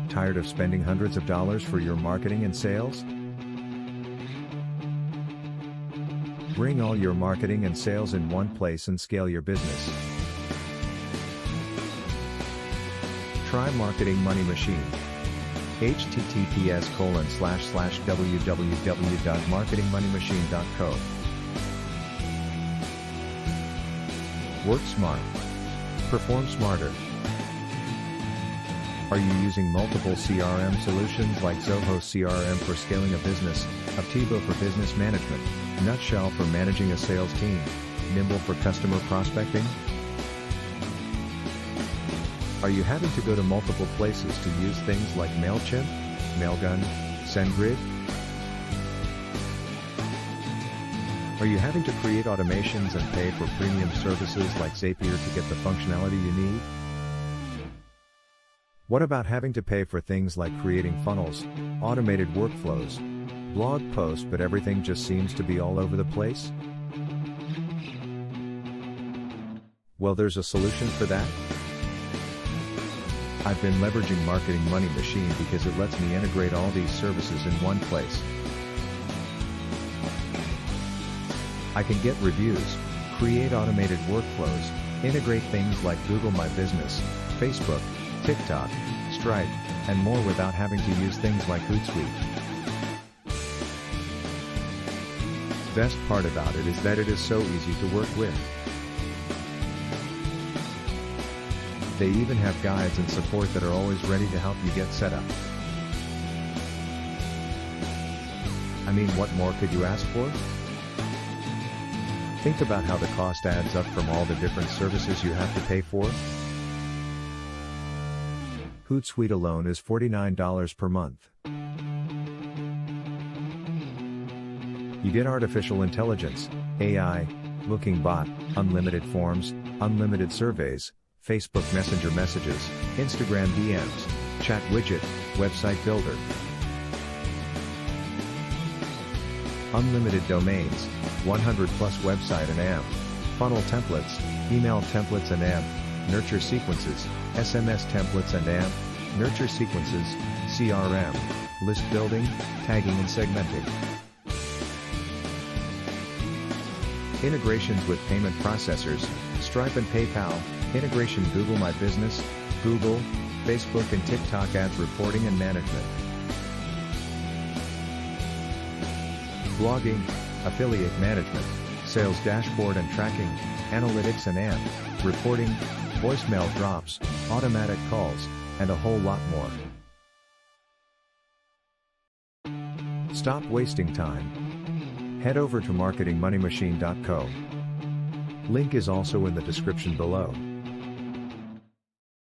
Tired of spending hundreds of dollars for your marketing and sales? Bring all your marketing and sales in one place and scale your business. Try Marketing Money Machine. https://www.marketingmoneymachine.co. Work smart. Perform smarter. Are you using multiple CRM solutions like Zoho CRM for scaling a business, Optivo for business management, Nutshell for managing a sales team, Nimble for customer prospecting? Are you having to go to multiple places to use things like MailChimp, Mailgun, SendGrid? Are you having to create automations and pay for premium services like Zapier to get the functionality you need? What about having to pay for things like creating funnels, automated workflows, blog posts, but everything just seems to be all over the place? Well, there's a solution for that. I've been leveraging Marketing Money Machine because it lets me integrate all these services in one place. I can get reviews, create automated workflows, integrate things like Google My Business, Facebook, TikTok, Stripe, and more without having to use things like Hootsuite. Best part about it is that it is so easy to work with. They even have guides and support that are always ready to help you get set up. I mean, what more could you ask for? Think about how the cost adds up from all the different services you have to pay for. Hootsuite alone is $49 per month. You get artificial intelligence, AI, Looking Bot, unlimited forms, unlimited surveys, Facebook Messenger messages, Instagram DMs, chat widget, website builder, unlimited domains, 100 plus website and AMP, funnel templates, email templates and AMP, nurture sequences, SMS templates and AMP, nurture sequences, CRM, list building, tagging and segmenting. Integrations with payment processors, Stripe and PayPal, integration Google My Business, Google, Facebook and TikTok ads reporting and management. Blogging, affiliate management, sales dashboard and tracking, analytics and AMP, reporting, voicemail drops, automatic calls, and a whole lot more. Stop wasting time. Head over to marketingmoneymachine.co. Link is also in the description below.